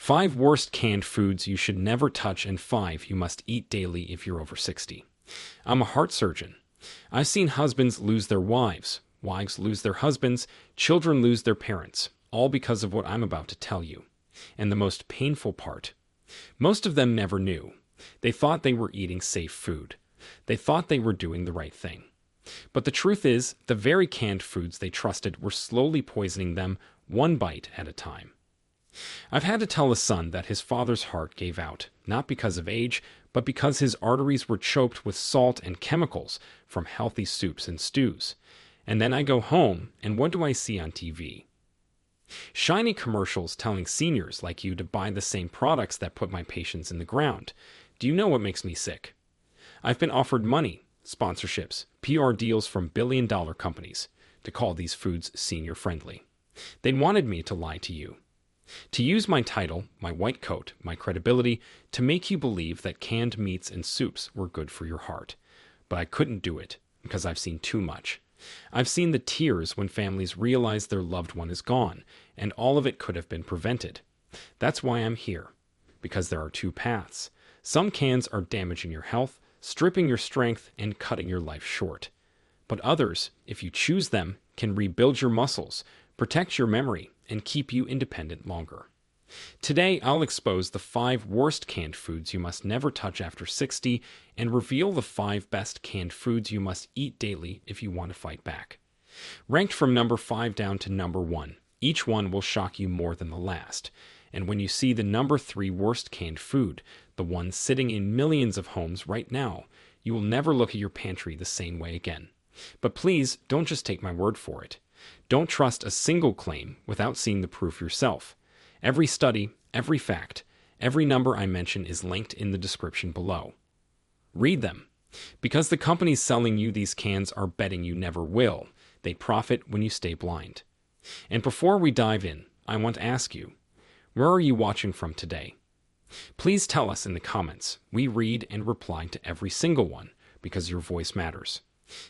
5 worst canned foods you should never touch, and 5 you must eat daily if you're over 60. I'm a heart surgeon. I've seen husbands lose their wives, wives lose their husbands, children lose their parents, all because of what I'm about to tell you. And the most painful part, most of them never knew. They thought they were eating safe food. They thought they were doing the right thing. But the truth is, the very canned foods they trusted were slowly poisoning them one bite at a time. I've had to tell a son that his father's heart gave out, not because of age, but because his arteries were choked with salt and chemicals from healthy soups and stews. And then I go home, and what do I see on TV? Shiny commercials telling seniors like you to buy the same products that put my patients in the ground. Do you know what makes me sick? I've been offered money, sponsorships, PR deals from billion-dollar companies to call these foods senior-friendly. They wanted me to lie to you. To use my title, my white coat, my credibility, to make you believe that canned meats and soups were good for your heart. But I couldn't do it, because I've seen too much. I've seen the tears when families realize their loved one is gone, and all of it could have been prevented. That's why I'm here, because there are two paths. Some cans are damaging your health, stripping your strength, and cutting your life short. But others, if you choose them, can rebuild your muscles, protect your memory, and keep you independent longer. Today, I'll expose the 5 worst canned foods you must never touch after 60 and reveal the 5 best canned foods you must eat daily if you want to fight back. Ranked from number 5 down to number 1, each one will shock you more than the last. And when you see the number 3 worst canned food, the one sitting in millions of homes right now, you will never look at your pantry the same way again. But please, don't just take my word for it. Don't trust a single claim without seeing the proof yourself. Every study, every fact, every number I mention is linked in the description below. Read them. Because the companies selling you these cans are betting you never will. They profit when you stay blind. And before we dive in, I want to ask you, where are you watching from today? Please tell us in the comments. We read and reply to every single one because your voice matters.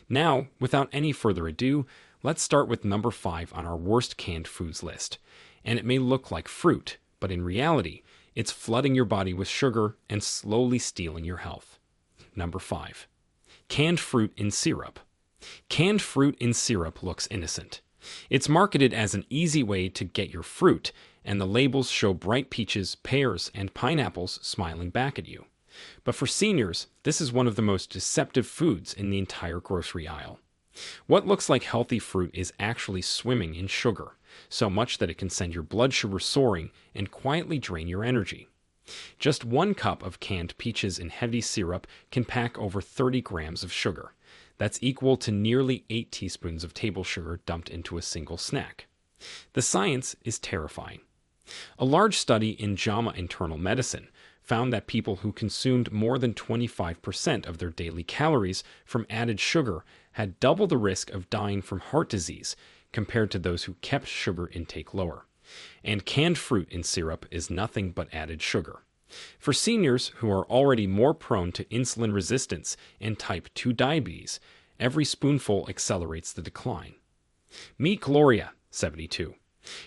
Now, without any further ado, let's start with number 5 on our worst canned foods list. And it may look like fruit, but in reality, it's flooding your body with sugar and slowly stealing your health. Number 5. Canned fruit in syrup. Canned fruit in syrup looks innocent. It's marketed as an easy way to get your fruit, and the labels show bright peaches, pears, and pineapples smiling back at you. But for seniors, this is one of the most deceptive foods in the entire grocery aisle. What looks like healthy fruit is actually swimming in sugar, so much that it can send your blood sugar soaring and quietly drain your energy. Just 1 cup of canned peaches in heavy syrup can pack over 30 grams of sugar. That's equal to nearly 8 teaspoons of table sugar dumped into a single snack. The science is terrifying. A large study in JAMA Internal Medicine found that people who consumed more than 25% of their daily calories from added sugar had double the risk of dying from heart disease compared to those who kept sugar intake lower. And canned fruit in syrup is nothing but added sugar. For seniors who are already more prone to insulin resistance and type 2 diabetes, every spoonful accelerates the decline. Meet Gloria, 72.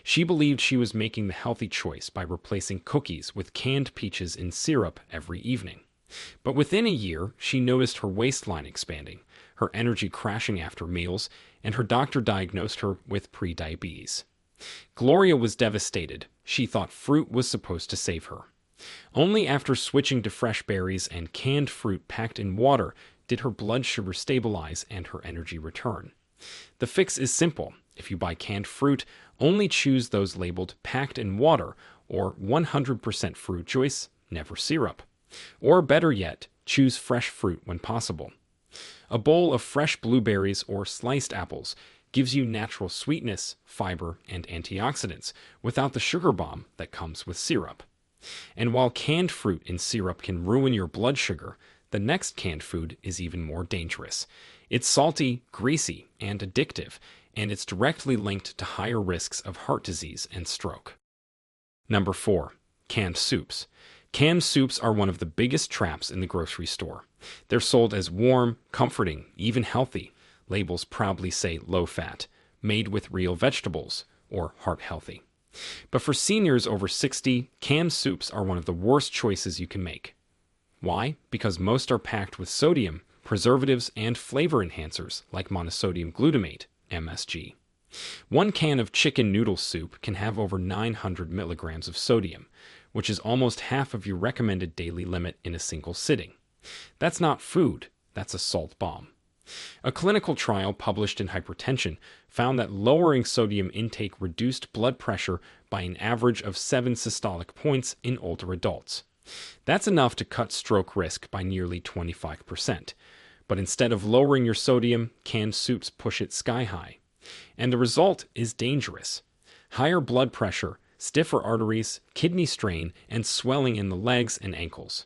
She believed she was making the healthy choice by replacing cookies with canned peaches in syrup every evening. But within a year, she noticed her waistline expanding, her energy crashing after meals, and her doctor diagnosed her with prediabetes. Gloria was devastated. She thought fruit was supposed to save her. Only after switching to fresh berries and canned fruit packed in water did her blood sugar stabilize and her energy return. The fix is simple. If you buy canned fruit, only choose those labeled packed in water or 100% fruit juice, never syrup. Or better yet, choose fresh fruit when possible. A bowl of fresh blueberries or sliced apples gives you natural sweetness, fiber, and antioxidants without the sugar bomb that comes with syrup. And while canned fruit in syrup can ruin your blood sugar, the next canned food is even more dangerous. It's salty, greasy, and addictive, and it's directly linked to higher risks of heart disease and stroke. Number 4. Canned soups. Canned soups are one of the biggest traps in the grocery store. They're sold as warm, comforting, even healthy. Labels proudly say low-fat, made with real vegetables, or heart-healthy. But for seniors over 60, canned soups are one of the worst choices you can make. Why? Because most are packed with sodium, preservatives, and flavor enhancers like monosodium glutamate, MSG. One can of chicken noodle soup can have over 900 milligrams of sodium, which is almost half of your recommended daily limit in a single sitting. That's not food, that's a salt bomb. A clinical trial published in Hypertension found that lowering sodium intake reduced blood pressure by an average of 7 systolic points in older adults. That's enough to cut stroke risk by nearly 25%. But instead of lowering your sodium, canned soups push it sky high. And the result is dangerous. Higher blood pressure, stiffer arteries, kidney strain, and swelling in the legs and ankles.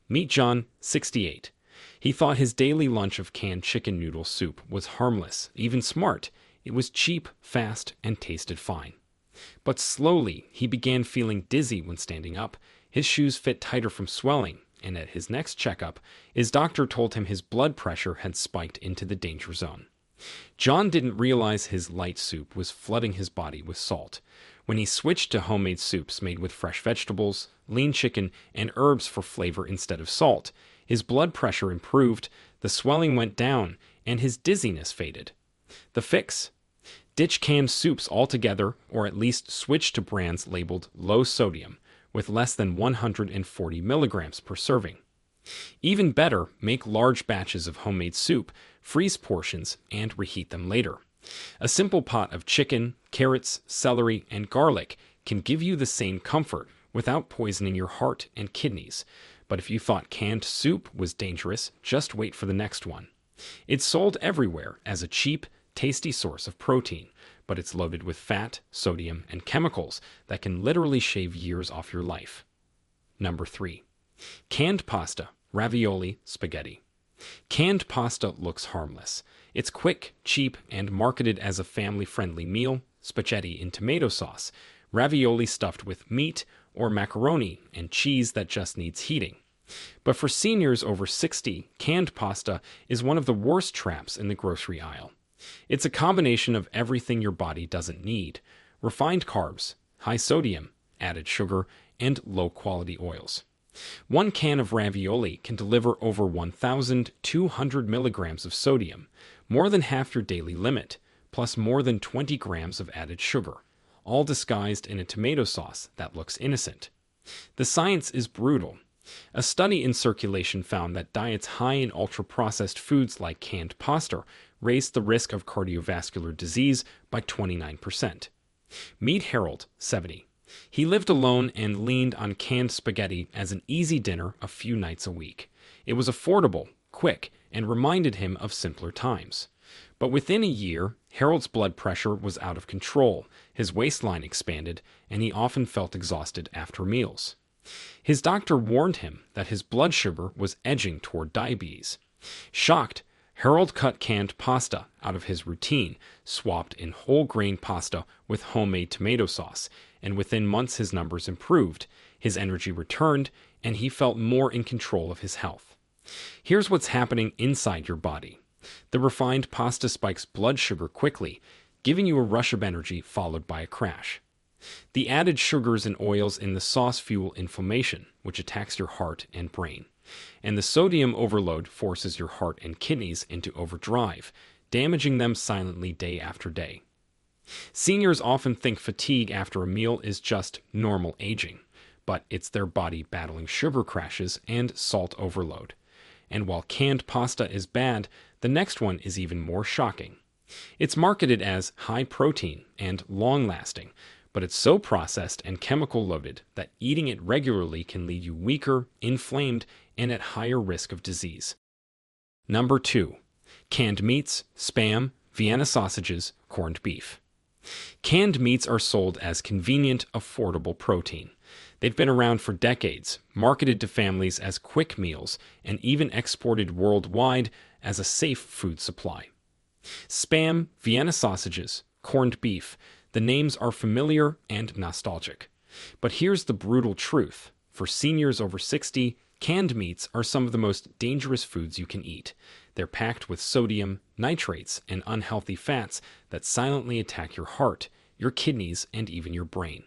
Meet John, 68. He thought his daily lunch of canned chicken noodle soup was harmless, even smart. It was cheap, fast, and tasted fine. But slowly, he began feeling dizzy when standing up. His shoes fit tighter from swelling, and at his next checkup, his doctor told him his blood pressure had spiked into the danger zone. John didn't realize his light soup was flooding his body with salt. When he switched to homemade soups made with fresh vegetables, lean chicken, and herbs for flavor instead of salt, his blood pressure improved, the swelling went down, and his dizziness faded. The fix? Ditch canned soups altogether, or at least switch to brands labeled low sodium, with less than 140 milligrams per serving. Even better, make large batches of homemade soup, freeze portions, and reheat them later. A simple pot of chicken, carrots, celery, and garlic can give you the same comfort without poisoning your heart and kidneys. But if you thought canned soup was dangerous, just wait for the next one. It's sold everywhere as a cheap, tasty source of protein, but it's loaded with fat, sodium, and chemicals that can literally shave years off your life. Number 3. Canned pasta, ravioli, spaghetti. Canned pasta looks harmless. It's quick, cheap, and marketed as a family-friendly meal, spaghetti in tomato sauce, ravioli stuffed with meat, or macaroni and cheese that just needs heating. But for seniors over 60, canned pasta is one of the worst traps in the grocery aisle. It's a combination of everything your body doesn't need: refined carbs, high sodium, added sugar, and low-quality oils. One can of ravioli can deliver over 1,200 milligrams of sodium, more than half your daily limit, plus more than 20 grams of added sugar, all disguised in a tomato sauce that looks innocent. The science is brutal. A study in Circulation found that diets high in ultra-processed foods like canned pasta raised the risk of cardiovascular disease by 29%. Meet Harold, 70. He lived alone and leaned on canned spaghetti as an easy dinner a few nights a week. It was affordable, quick, and reminded him of simpler times. But within a year, Harold's blood pressure was out of control, his waistline expanded, and he often felt exhausted after meals. His doctor warned him that his blood sugar was edging toward diabetes. Shocked, Harold cut canned pasta out of his routine, swapped in whole grain pasta with homemade tomato sauce, and within months his numbers improved, his energy returned, and he felt more in control of his health. Here's what's happening inside your body. The refined pasta spikes blood sugar quickly, giving you a rush of energy followed by a crash. The added sugars and oils in the sauce fuel inflammation, which attacks your heart and brain. And the sodium overload forces your heart and kidneys into overdrive, damaging them silently day after day. Seniors often think fatigue after a meal is just normal aging, but it's their body battling sugar crashes and salt overload. And while canned pasta is bad, the next one is even more shocking. It's marketed as high protein and long-lasting, but it's so processed and chemical-loaded that eating it regularly can leave you weaker, inflamed, and at higher risk of disease. Number 2. Canned meats, Spam, Vienna sausages, corned beef. Canned meats are sold as convenient, affordable protein. They've been around for decades, marketed to families as quick meals, and even exported worldwide as a safe food supply. Spam, Vienna sausages, corned beef, the names are familiar and nostalgic. But here's the brutal truth. For seniors over 60, canned meats are some of the most dangerous foods you can eat. They're packed with sodium, nitrates, and unhealthy fats that silently attack your heart, your kidneys, and even your brain.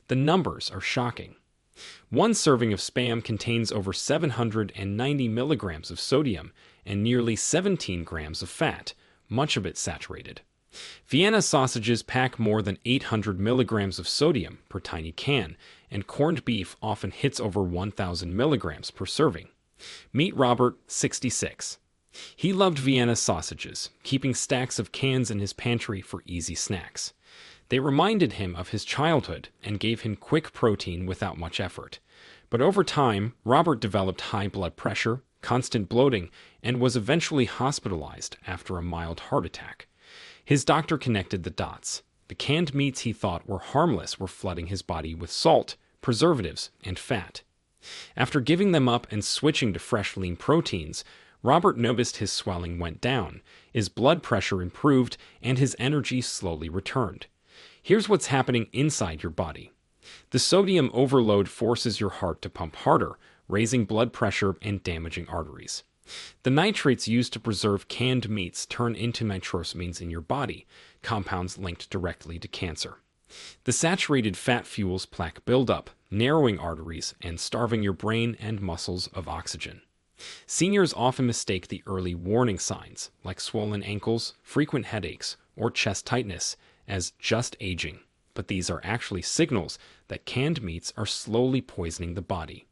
The numbers are shocking. One serving of Spam contains over 790 milligrams of sodium and nearly 17 grams of fat, much of it saturated. Vienna sausages pack more than 800 milligrams of sodium per tiny can, and corned beef often hits over 1,000 milligrams per serving. Meet Robert, 66. He loved Vienna sausages, keeping stacks of cans in his pantry for easy snacks. They reminded him of his childhood and gave him quick protein without much effort. But over time, Robert developed high blood pressure, constant bloating, and was eventually hospitalized after a mild heart attack. His doctor connected the dots. The canned meats he thought were harmless were flooding his body with salt, preservatives, and fat. After giving them up and switching to fresh lean proteins, Robert noticed his swelling went down, his blood pressure improved, and his energy slowly returned. Here's what's happening inside your body. The sodium overload forces your heart to pump harder, raising blood pressure and damaging arteries. The nitrates used to preserve canned meats turn into nitrosamines in your body, compounds linked directly to cancer. The saturated fat fuels plaque buildup, narrowing arteries and starving your brain and muscles of oxygen. Seniors often mistake the early warning signs, like swollen ankles, frequent headaches, or chest tightness, as just aging, but these are actually signals that canned meats are slowly poisoning the body.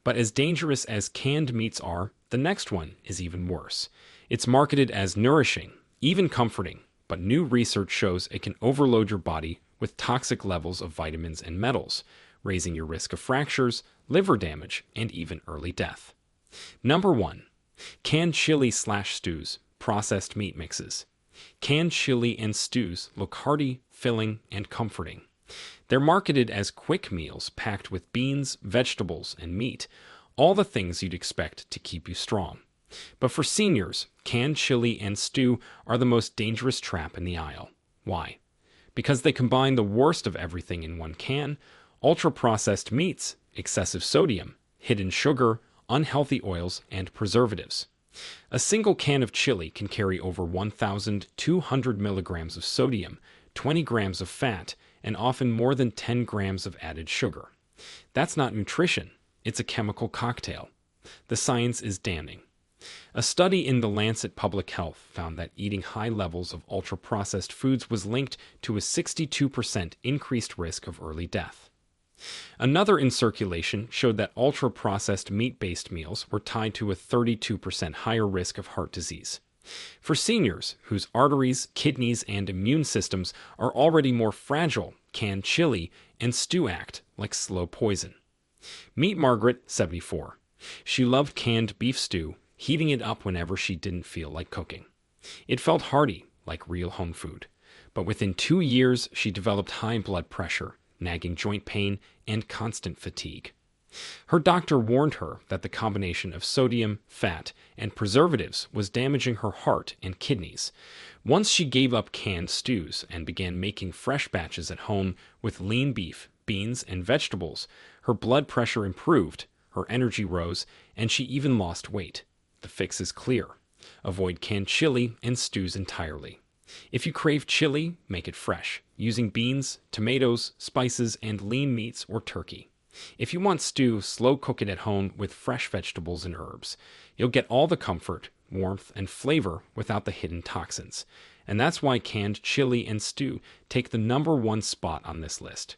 But as dangerous as canned meats are, the next one is even worse. It's marketed as nourishing, even comforting, but new research shows it can overload your body with toxic levels of vitamins and metals, raising your risk of fractures, liver damage, and even early death. Number 1. Canned chili/stews, processed meat mixes. Canned chili and stews look hearty, filling, and comforting. They're marketed as quick meals packed with beans, vegetables, and meat, all the things you'd expect to keep you strong. But for seniors, canned chili and stew are the most dangerous trap in the aisle. Why? Because they combine the worst of everything in one can: ultra-processed meats, excessive sodium, hidden sugar, unhealthy oils, and preservatives. A single can of chili can carry over 1,200 milligrams of sodium, 20 grams of fat, and often more than 10 grams of added sugar. That's not nutrition, it's a chemical cocktail. The science is damning. A study in The Lancet Public Health found that eating high levels of ultra-processed foods was linked to a 62% increased risk of early death. Another in circulation showed that ultra-processed meat-based meals were tied to a 32% higher risk of heart disease. For seniors, whose arteries, kidneys, and immune systems are already more fragile, canned chili and stew act like slow poison. Meet Margaret, 74. She loved canned beef stew, heating it up whenever she didn't feel like cooking. It felt hearty, like real home food. But within 2 years, she developed high blood pressure, nagging joint pain, and constant fatigue. Her doctor warned her that the combination of sodium, fat, and preservatives was damaging her heart and kidneys. Once she gave up canned stews and began making fresh batches at home with lean beef, beans, and vegetables, her blood pressure improved, her energy rose, and she even lost weight. The fix is clear. Avoid canned chili and stews entirely. If you crave chili, make it fresh, using beans, tomatoes, spices, and lean meats or turkey. If you want stew, slow cook it at home with fresh vegetables and herbs. You'll get all the comfort, warmth, and flavor without the hidden toxins. And that's why canned chili and stew take the #1 spot on this list.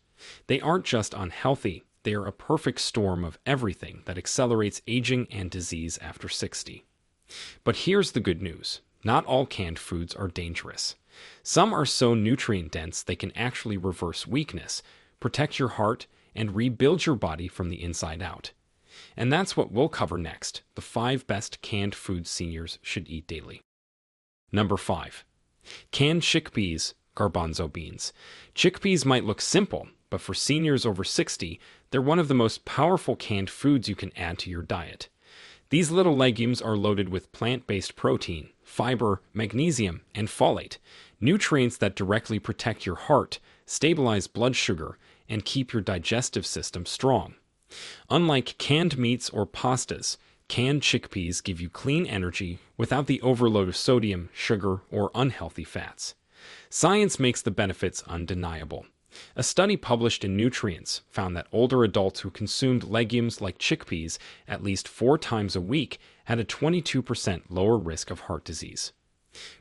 They aren't just unhealthy, they are a perfect storm of everything that accelerates aging and disease after 60. But here's the good news. Not all canned foods are dangerous. Some are so nutrient-dense they can actually reverse weakness, protect your heart, and rebuild your body from the inside out. And that's what we'll cover next, the 5 best canned foods seniors should eat daily. Number 5. Canned chickpeas, garbanzo beans. Chickpeas might look simple, but for seniors over 60, they're one of the most powerful canned foods you can add to your diet. These little legumes are loaded with plant-based protein, fiber, magnesium, and folate, nutrients that directly protect your heart, stabilize blood sugar, and keep your digestive system strong. Unlike canned meats or pastas, canned chickpeas give you clean energy without the overload of sodium, sugar, or unhealthy fats. Science makes the benefits undeniable. A study published in Nutrients found that older adults who consumed legumes like chickpeas at least 4 times a week had a 22% lower risk of heart disease.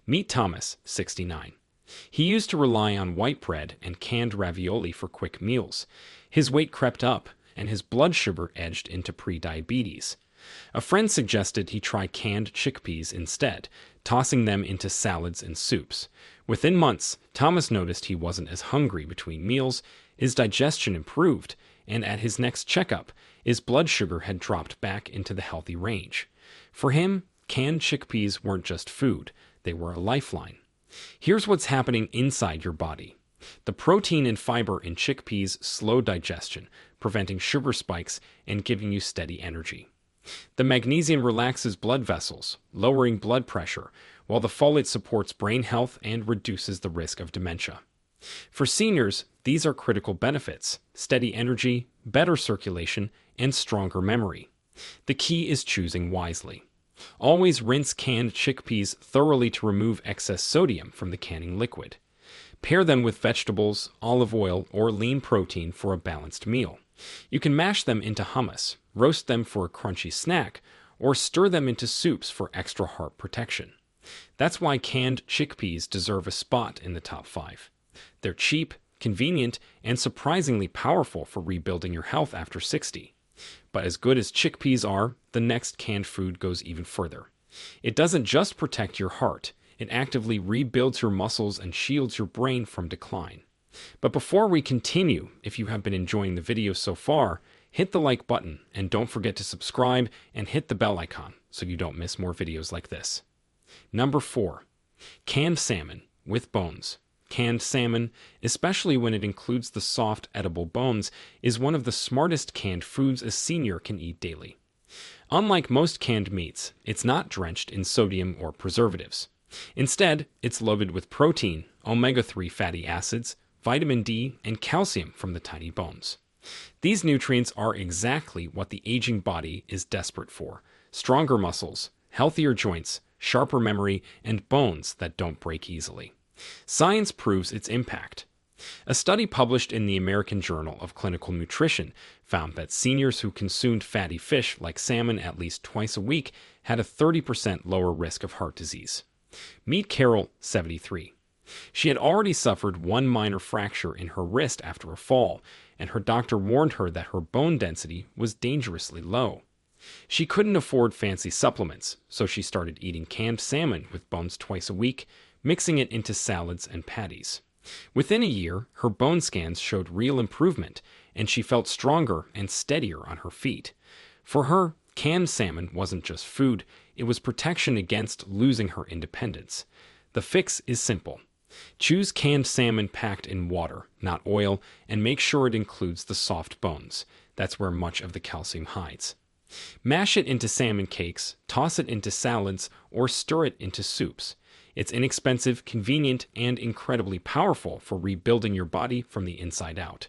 Meet Thomas, 69. He used to rely on white bread and canned ravioli for quick meals. His weight crept up, and his blood sugar edged into prediabetes. A friend suggested he try canned chickpeas instead, tossing them into salads and soups. Within months, Thomas noticed he wasn't as hungry between meals, his digestion improved, and at his next checkup, his blood sugar had dropped back into the healthy range. For him, canned chickpeas weren't just food, they were a lifeline. Here's what's happening inside your body. The protein and fiber in chickpeas slow digestion, preventing sugar spikes and giving you steady energy. The magnesium relaxes blood vessels, lowering blood pressure, while the folate supports brain health and reduces the risk of dementia. For seniors, these are critical benefits: steady energy, better circulation, and stronger memory. The key is choosing wisely. Always rinse canned chickpeas thoroughly to remove excess sodium from the canning liquid. Pair them with vegetables, olive oil, or lean protein for a balanced meal. You can mash them into hummus, roast them for a crunchy snack, or stir them into soups for extra heart protection. That's why canned chickpeas deserve a spot in the top 5. They're cheap, convenient, and surprisingly powerful for rebuilding your health after 60. But as good as chickpeas are, the next canned food goes even further. It doesn't just protect your heart, it actively rebuilds your muscles and shields your brain from decline. But before we continue, if you have been enjoying the video so far, hit the like button and don't forget to subscribe and hit the bell icon so you don't miss more videos like this. Number 4. Canned salmon with bones. Canned salmon, especially when it includes the soft, edible bones, is one of the smartest canned foods a senior can eat daily. Unlike most canned meats, it's not drenched in sodium or preservatives. Instead, it's loaded with protein, omega-3 fatty acids, vitamin D, and calcium from the tiny bones. These nutrients are exactly what the aging body is desperate for: stronger muscles, healthier joints, sharper memory, and bones that don't break easily. Science proves its impact. A study published in the American Journal of Clinical Nutrition found that seniors who consumed fatty fish like salmon at least twice a week had a 30% lower risk of heart disease. Meet Carol, 73. She had already suffered one minor fracture in her wrist after a fall, and her doctor warned her that her bone density was dangerously low. She couldn't afford fancy supplements, so she started eating canned salmon with bones twice a week, mixing it into salads and patties. Within a year, her bone scans showed real improvement, and she felt stronger and steadier on her feet. For her, canned salmon wasn't just food, it was protection against losing her independence. The fix is simple. Choose canned salmon packed in water, not oil, and make sure it includes the soft bones. That's where much of the calcium hides. Mash it into salmon cakes, toss it into salads, or stir it into soups. It's inexpensive, convenient, and incredibly powerful for rebuilding your body from the inside out.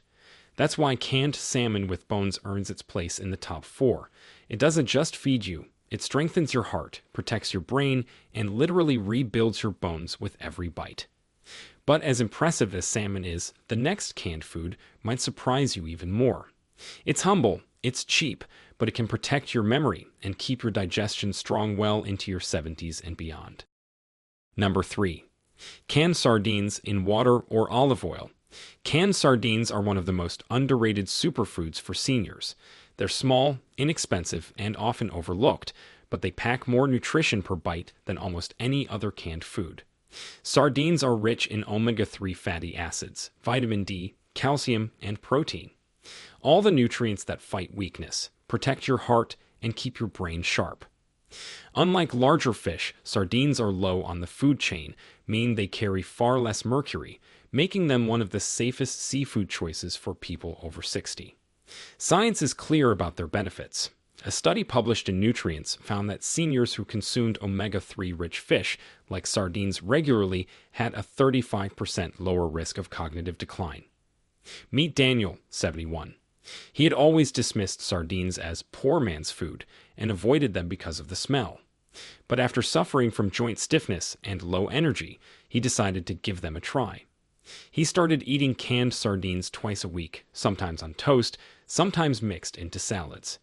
That's why canned salmon with bones earns its place in the top 4. It doesn't just feed you, it strengthens your heart, protects your brain, and literally rebuilds your bones with every bite. But as impressive as salmon is, the next canned food might surprise you even more. It's humble, it's cheap, but it can protect your memory and keep your digestion strong well into your 70s and beyond. Number 3. Canned sardines in water or olive oil. Canned sardines are one of the most underrated superfoods for seniors. They're small, inexpensive, and often overlooked, but they pack more nutrition per bite than almost any other canned food. Sardines are rich in omega-3 fatty acids, vitamin D, calcium, and protein. All the nutrients that fight weakness, protect your heart, and keep your brain sharp. Unlike larger fish, sardines are low on the food chain, meaning they carry far less mercury, making them one of the safest seafood choices for people over 60. Science is clear about their benefits. A study published in Nutrients found that seniors who consumed omega-3 rich fish, like sardines, regularly had a 35% lower risk of cognitive decline. Meet Daniel, 71. He had always dismissed sardines as poor man's food and avoided them because of the smell. But after suffering from joint stiffness and low energy, he decided to give them a try. He started eating canned sardines twice a week, sometimes on toast, sometimes mixed into salads.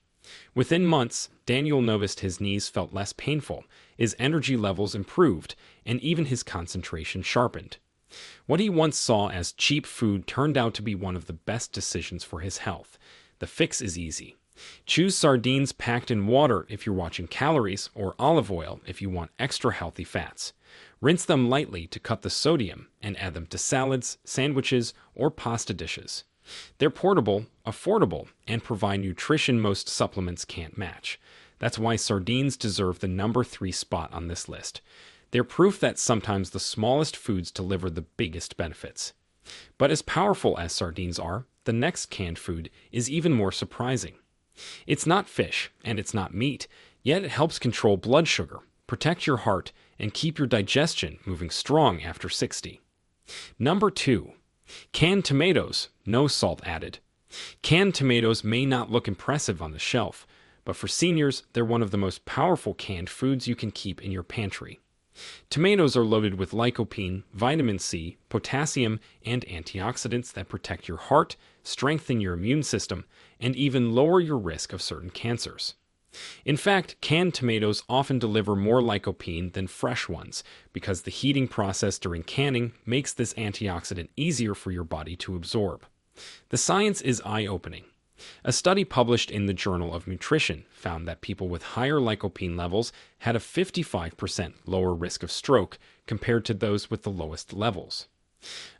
Within months, Daniel noticed his knees felt less painful, his energy levels improved, and even his concentration sharpened. What he once saw as cheap food turned out to be one of the best decisions for his health. The fix is easy. Choose sardines packed in water if you're watching calories, or olive oil if you want extra healthy fats. Rinse them lightly to cut the sodium and add them to salads, sandwiches, or pasta dishes. They're portable, affordable, and provide nutrition most supplements can't match. That's why sardines deserve the number 3 spot on this list. They're proof that sometimes the smallest foods deliver the biggest benefits. But as powerful as sardines are, the next canned food is even more surprising. It's not fish, and it's not meat, yet it helps control blood sugar, protect your heart, and keep your digestion moving strong after 60. Number 2. Canned tomatoes, no salt added. Canned tomatoes may not look impressive on the shelf, but for seniors, they're one of the most powerful canned foods you can keep in your pantry. Tomatoes are loaded with lycopene, vitamin C, potassium, and antioxidants that protect your heart, strengthen your immune system, and even lower your risk of certain cancers. In fact, canned tomatoes often deliver more lycopene than fresh ones because the heating process during canning makes this antioxidant easier for your body to absorb. The science is eye-opening. A study published in the Journal of Nutrition found that people with higher lycopene levels had a 55% lower risk of stroke compared to those with the lowest levels.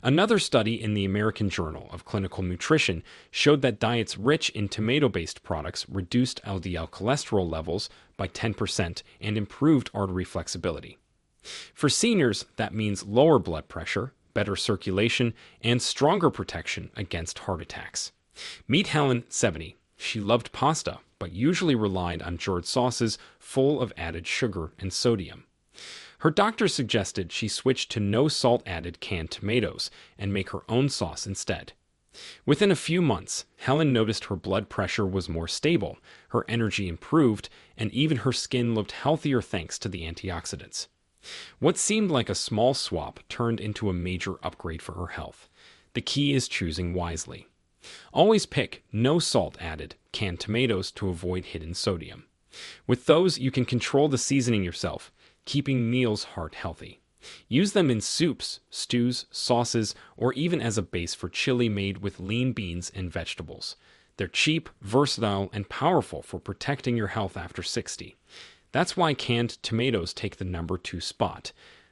Another study in the American Journal of Clinical Nutrition showed that diets rich in tomato-based products reduced LDL cholesterol levels by 10% and improved artery flexibility. For seniors, that means lower blood pressure, better circulation, and stronger protection against heart attacks. Meet Helen, 70. She loved pasta, but usually relied on jarred sauces full of added sugar and sodium. Her doctor suggested she switch to no salt-added canned tomatoes and make her own sauce instead. Within a few months, Helen noticed her blood pressure was more stable, her energy improved, and even her skin looked healthier thanks to the antioxidants. What seemed like a small swap turned into a major upgrade for her health. The key is choosing wisely. Always pick no salt added canned tomatoes to avoid hidden sodium. With those, you can control the seasoning yourself, keeping meals heart healthy. Use them in soups, stews, sauces, or even as a base for chili made with lean beans and vegetables. They're cheap, versatile, and powerful for protecting your health after 60. That's why canned tomatoes take the number 2 spot.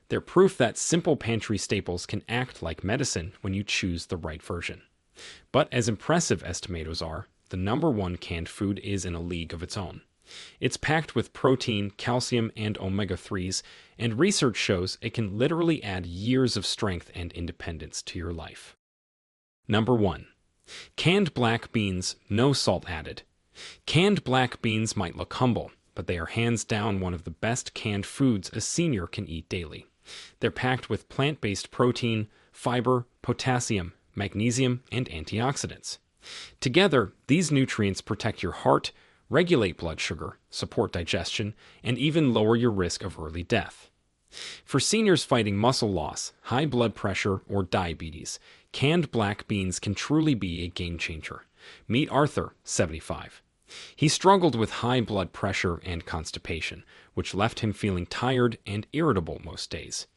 They're proof that simple pantry staples can act like medicine when you choose the right version. But as impressive as tomatoes are, the number 1 canned food is in a league of its own. It's packed with protein, calcium, and omega-3s, and research shows it can literally add years of strength and independence to your life. Number 1. Canned black beans, no salt added. Canned black beans might look humble, but they are hands down one of the best canned foods a senior can eat daily. They're packed with plant-based protein, fiber, potassium, magnesium, and antioxidants. Together, these nutrients protect your heart, regulate blood sugar, support digestion, and even lower your risk of early death. For seniors fighting muscle loss, high blood pressure, or diabetes, canned black beans can truly be a game changer. Meet Arthur, 75. He struggled with high blood pressure and constipation, which left him feeling tired and irritable most days.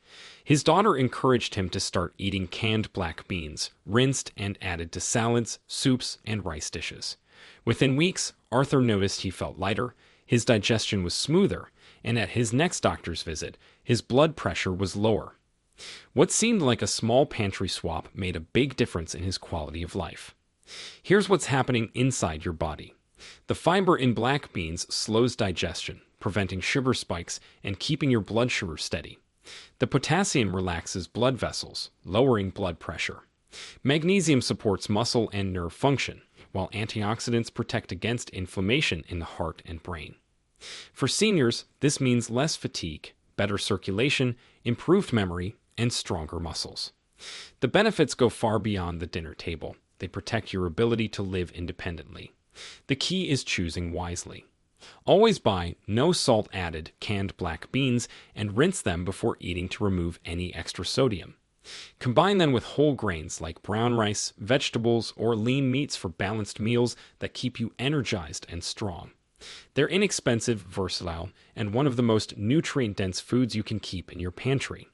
His daughter encouraged him to start eating canned black beans, rinsed and added to salads, soups, and rice dishes. Within weeks, Arthur noticed he felt lighter, his digestion was smoother, and at his next doctor's visit, his blood pressure was lower. What seemed like a small pantry swap made a big difference in his quality of life. Here's what's happening inside your body. The fiber in black beans slows digestion, preventing sugar spikes and keeping your blood sugar steady. The potassium relaxes blood vessels, lowering blood pressure. Magnesium supports muscle and nerve function, while antioxidants protect against inflammation in the heart and brain. For seniors, this means less fatigue, better circulation, improved memory, and stronger muscles. The benefits go far beyond the dinner table. They protect your ability to live independently. The key is choosing wisely. Always buy no salt added canned black beans and rinse them before eating to remove any extra sodium. Combine them with whole grains like brown rice, vegetables, or lean meats for balanced meals that keep you energized and strong. They're inexpensive, versatile, and one of the most nutrient-dense foods you can keep in your pantry.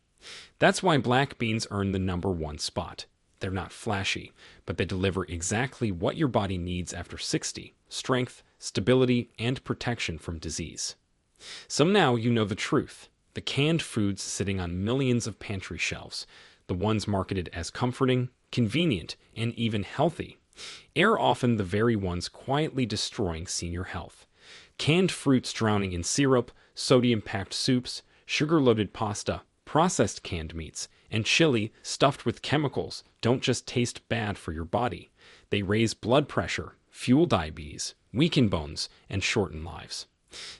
That's why black beans earn the #1 spot. They're not flashy, but they deliver exactly what your body needs after 60: strength, stability, and protection from disease. So now you know the truth. The canned foods sitting on millions of pantry shelves, the ones marketed as comforting, convenient, and even healthy, are often the very ones quietly destroying senior health. Canned fruits drowning in syrup, sodium-packed soups, sugar-loaded pasta, processed canned meats, and chili stuffed with chemicals don't just taste bad for your body. They raise blood pressure, fuel diabetes, weaken bones, and shorten lives.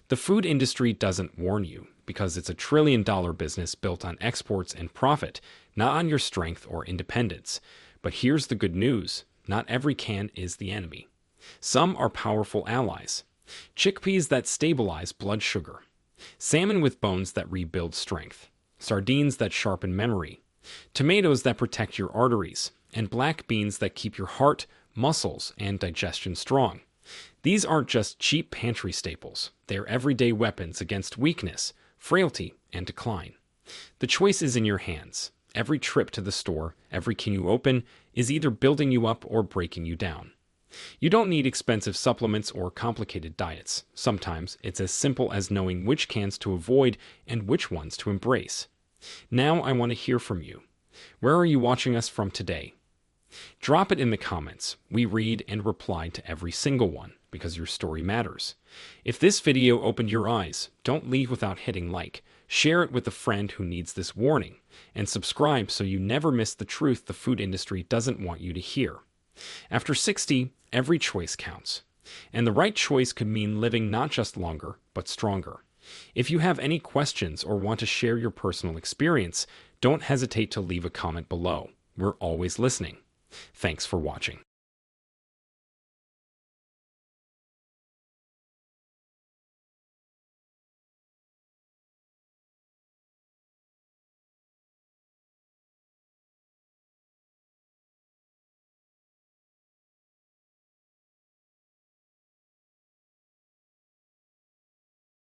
The food industry doesn't warn you because it's a $1 trillion business built on exports and profit, not on your strength or independence. But here's the good news. Not every can is the enemy. Some are powerful allies. Chickpeas that stabilize blood sugar, salmon with bones that rebuild strength, sardines that sharpen memory, tomatoes that protect your arteries, and black beans that keep your heart, muscles, and digestion strong. These aren't just cheap pantry staples. They're everyday weapons against weakness, frailty, and decline. The choice is in your hands. Every trip to the store, every can you open, is either building you up or breaking you down. You don't need expensive supplements or complicated diets. Sometimes it's as simple as knowing which cans to avoid and which ones to embrace. Now I want to hear from you. Where are you watching us from today? Drop it in the comments. We read and reply to every single one because your story matters. If this video opened your eyes, don't leave without hitting like. Share it with a friend who needs this warning, and subscribe so you never miss the truth the food industry doesn't want you to hear. After 60, every choice counts. And the right choice could mean living not just longer, but stronger. If you have any questions or want to share your personal experience, don't hesitate to leave a comment below. We're always listening. Thanks for watching.